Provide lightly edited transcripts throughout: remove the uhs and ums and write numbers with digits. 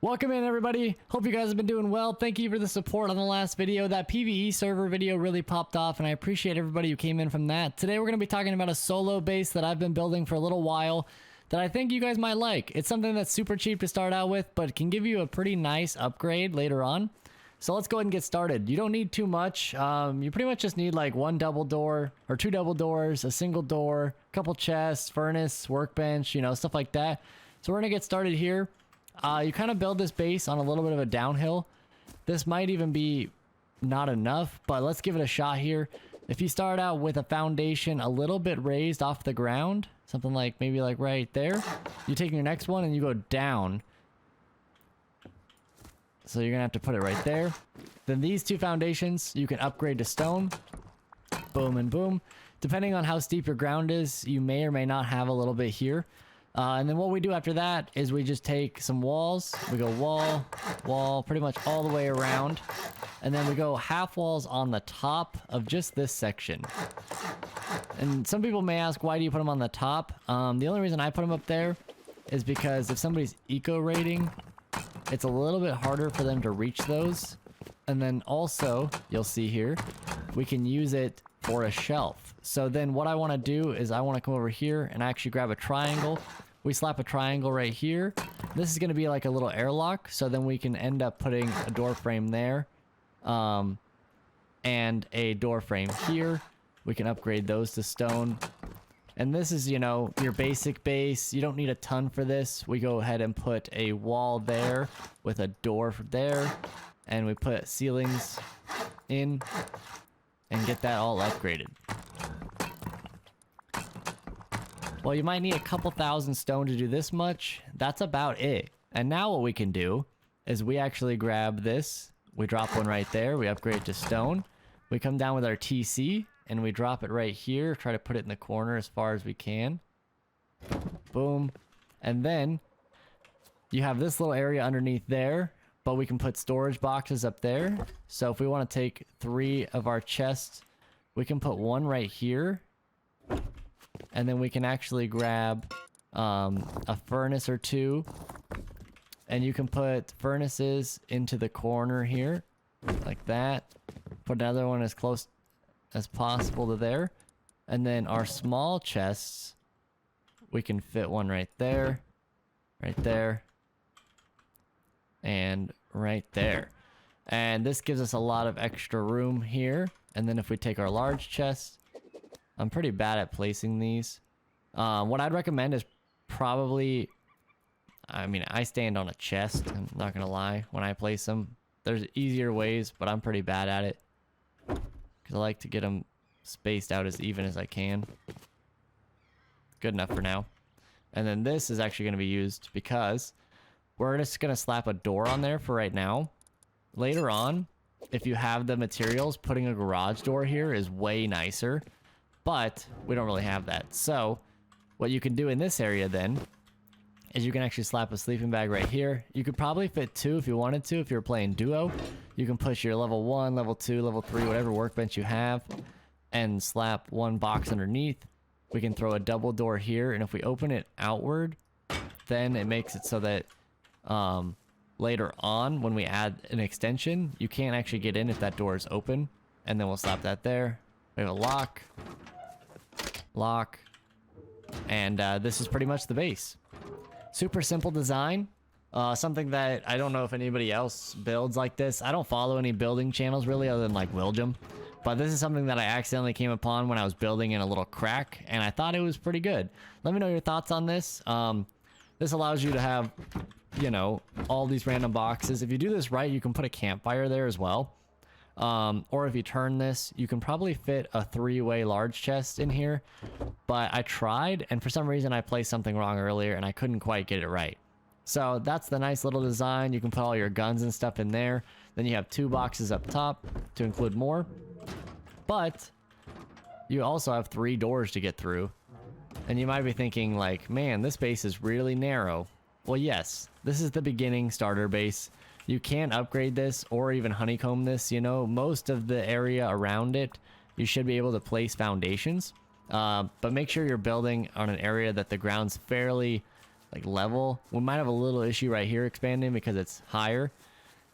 Welcome in, everybody. Hope you guys have been doing well. Thank you for the support on the last video. That PvE server video really popped off, and I appreciate everybody who came in from that. Today we're going to be talking about a solo base that I've been building for a little while that I think you guys might like. It's something that's super cheap to start out with, but can give you a pretty nice upgrade later on. So let's go ahead and get started. You don't need too much. You pretty much just need like one double door or two double doors, a single door, a couple chests, furnace, workbench, you know, stuff like that. So we're going to get started here. You kind of build this base on a little bit of a downhill. This might even be not enough, but let's give it a shot here. If you start out with a foundation a little bit raised off the ground, something like maybe like right there, you take your next one and you go down. So you're gonna have to put it right there. Then these two foundations you can upgrade to stone. Boom and boom. Depending on how steep your ground is, you may or may not have a little bit here. And then what we do after that is we just take some walls. We go wall, wall, pretty much all the way around. And then we go half walls on the top of just this section. And some people may ask, why do you put them on the top? The only reason I put them up there is because if somebody's eco rating, it's a little bit harder for them to reach those. And then also, you'll see here, we can use it for a shelf. So then what I want to do is I want to come over here and actually grab a triangle. We slap a triangle right here. This is going to be like a little airlock. So then we can end up putting a door frame there. And a door frame here. We can upgrade those to stone. And this is, you know, your basic base. You don't need a ton for this. We go ahead and put a wall there with a door there. And we put ceilings in and get that all upgraded. Well, you might need a couple thousand stone to do this much. That's about it. And now what we can do is we actually grab this. We drop one right there. We upgrade it to stone. We come down with our TC and we drop it right here. Try to put it in the corner as far as we can. Boom. And then you have this little area underneath there, but we can put storage boxes up there. So if we want to take 3 of our chests, we can put one right here. And then we can actually grab a furnace or 2. And you can put furnaces into the corner here, like that. Put another one as close as possible to there. And then our small chests, we can fit one right there, and right there. And this gives us a lot of extra room here. And then if we take our large chest, I'm pretty bad at placing these. What I'd recommend is probably, I mean, I stand on a chest, I'm not gonna lie, when I place them. There's easier ways, but I'm pretty bad at it. Because I like to get them spaced out as even as I can. Good enough for now. And then this is actually gonna be used because we're just gonna slap a door on there for right now. Later on, if you have the materials, putting a garage door here is way nicer. But we don't really have that. So what you can do in this area then is you can actually slap a sleeping bag right here. You could probably fit 2 if you wanted to. If you're playing duo, you can push your level 1, level 2, level 3, whatever workbench you have, and slap one box underneath. We can throw a double door here, and if we open it outward, then it makes it so that later on when we add an extension, you can't actually get in if that door is open. And then we'll slap that there. We have a lock, and this is pretty much the base. Super simple design. Something that I don't know if anybody else builds like this. I don't follow any building channels really other than like Willjum, but this is something that I accidentally came upon when I was building in a little crack, and I thought it was pretty good. Let me know your thoughts on this. This allows you to have, you know, all these random boxes. If you do this right, you can put a campfire there as well. Or if you turn this, you can probably fit a 3-way large chest in here. But I tried, and for some reason I placed something wrong earlier, and I couldn't quite get it right. So that's the nice little design. You can put all your guns and stuff in there. Then you have 2 boxes up top to include more. But you also have 3 doors to get through. And you might be thinking like, man, this base is really narrow. Well, yes, this is the beginning starter base. You can upgrade this or even honeycomb this, you know. Most of the area around it, you should be able to place foundations. But make sure you're building on an area that the ground's fairly like level. We might have a little issue right here expanding because it's higher.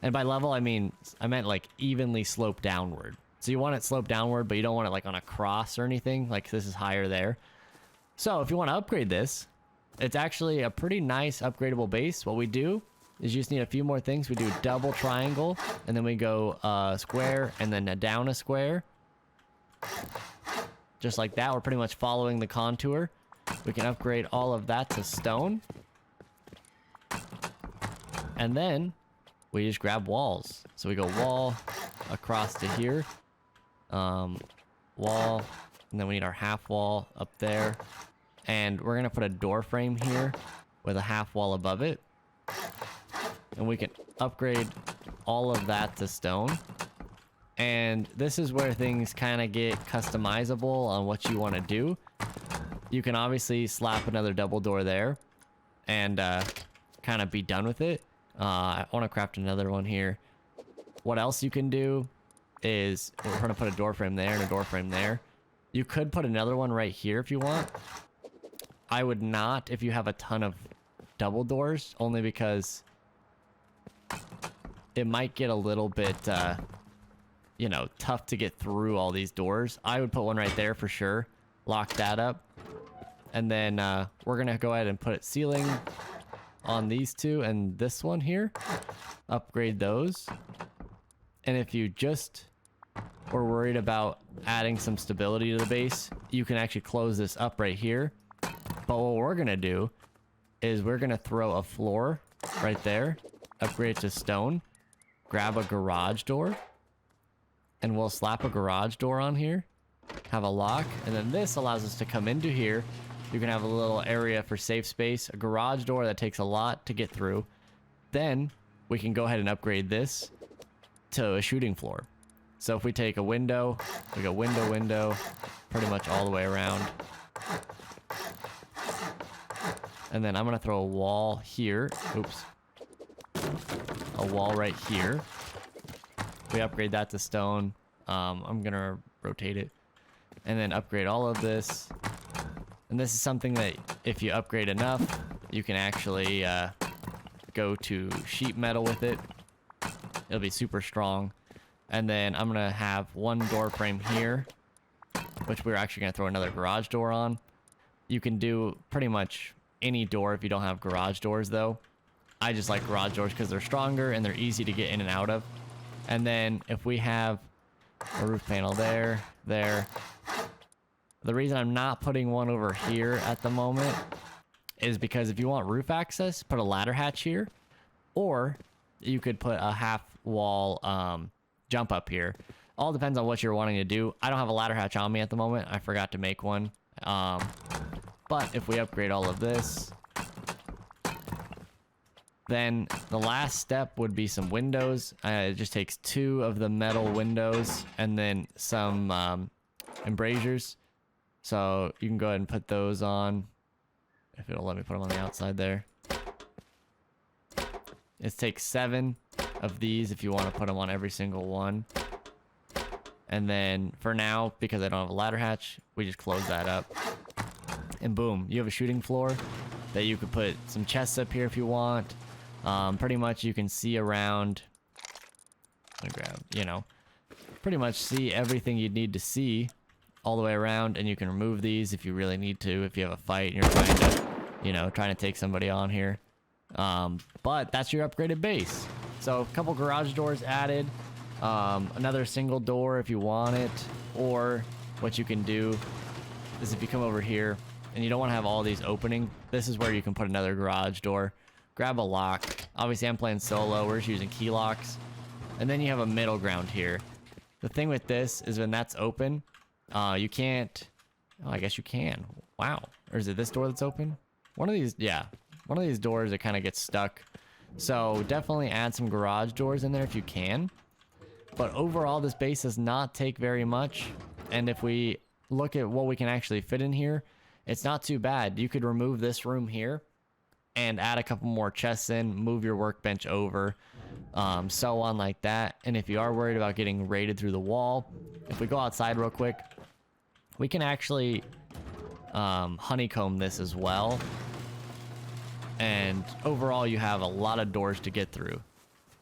And by level, I meant like evenly sloped downward. So you want it sloped downward, but you don't want it like on a cross or anything. Like this is higher there. So if you want to upgrade this, it's actually a pretty nice upgradable base. What we do is you just need a few more things. We do double triangle, and then we go square, and then down a square. Just like that. We're pretty much following the contour. We can upgrade all of that to stone. And then we just grab walls. So we go wall across to here. Wall. And then we need our half wall up there. And we're going to put a door frame here with a half wall above it. And we can upgrade all of that to stone. And this is where things kind of get customizable on what you want to do. You can obviously slap another double door there and kind of be done with it. I want to craft another one here. What else you can do is we're going to put a door frame there and a door frame there. You could put another one right here if you want. I would not if you have a ton of double doors, only because it might get a little bit, you know, tough to get through all these doors. I would put one right there for sure. Lock that up. And then we're going to go ahead and put ceiling on these two and this one here. Upgrade those. And if you just were worried about adding some stability to the base, you can actually close this up right here. But what we're going to do is we're going to throw a floor right there, upgrade it to stone, grab a garage door, and we'll slap a garage door on here, have a lock, and then this allows us to come into here. You can have a little area for safe space, a garage door that takes a lot to get through. Then we can go ahead and upgrade this to a shooting floor. So if we take a window, we go window, window, pretty much all the way around. And then I'm going to throw a wall here. Oops. A wall right here. We upgrade that to stone. I'm going to rotate it. And then upgrade all of this. And this is something that if you upgrade enough, you can actually go to sheet metal with it. It'll be super strong. And then I'm going to have one door frame here, which we're actually going to throw another garage door on. You can do pretty much any door if you don't have garage doors, though. I just like garage doors because they're stronger and they're easy to get in and out of. And then if we have a roof panel there, there. The reason I'm not putting one over here at the moment is because if you want roof access, put a ladder hatch here. Or you could put a half wall jump up here. All depends on what you're wanting to do. I don't have a ladder hatch on me at the moment. I forgot to make one. But if we upgrade all of this, then the last step would be some windows. It just takes 2 of the metal windows and then some embrasures. So you can go ahead and put those on. If it'll let me put them on the outside there. It takes 7 of these if you want to put them on every single one. And then for now, because I don't have a ladder hatch, we just close that up. And boom, you have a shooting floor that you could put some chests up here if you want. Pretty much you can see around. I'm gonna grab, you know, pretty much see everything you'd need to see all the way around, and you can remove these if you really need to, if you have a fight and you're trying to, you know, trying to take somebody on here. But that's your upgraded base. So a couple garage doors added, another single door if you want it, or what you can do is if you come over here and you don't want to have all these opening, this is where you can put another garage door. Grab a lock. Obviously I'm playing solo, we're just using key locks. And then you have a middle ground here. The thing with this is when that's open, you can't, oh, I guess you can. Wow. Or is it this door that's open? One of these, yeah. One of these doors, it kind of gets stuck. So definitely add some garage doors in there if you can. But overall, this base does not take very much. And if we look at what we can actually fit in here, it's not too bad. You could remove this room here and add a couple more chests in, move your workbench over, so on like that. And if you are worried about getting raided through the wall, if we go outside real quick, we can actually honeycomb this as well. And overall, you have a lot of doors to get through.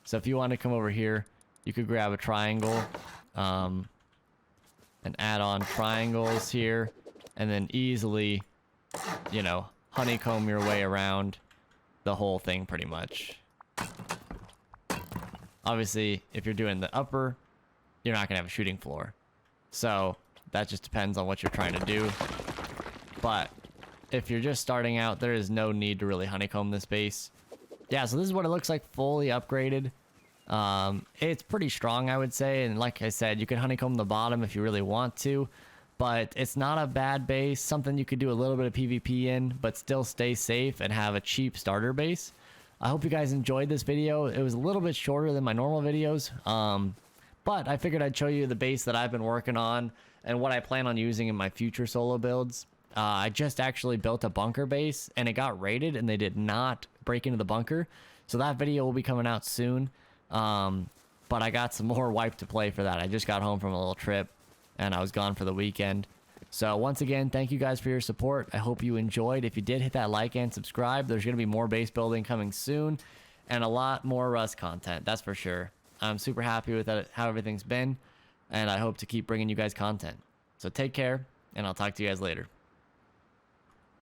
So if you want to come over here, you could grab a triangle and add on triangles here, and then easily, you know, honeycomb your way around the whole thing pretty much. Obviously, if you're doing the upper, you're not going to have a shooting floor. So that just depends on what you're trying to do. But if you're just starting out, there is no need to really honeycomb this base. Yeah, so this is what it looks like fully upgraded. It's pretty strong, I would say. And like I said, you can honeycomb the bottom if you really want to. But it's not a bad base. Something you could do a little bit of PvP in, but still stay safe and have a cheap starter base. I hope you guys enjoyed this video. It was a little bit shorter than my normal videos. But I figured I'd show you the base that I've been working on and what I plan on using in my future solo builds. I just actually built a bunker base and it got raided and they did not break into the bunker. So that video will be coming out soon. But I got some more wipe to play for that. I just got home from a little trip and I was gone for the weekend. So once again, thank you guys for your support. I hope you enjoyed. If you did, hit that like and subscribe. There's going to be more base building coming soon and a lot more Rust content. That's for sure. I'm super happy with how everything's been and I hope to keep bringing you guys content. So take care and I'll talk to you guys later.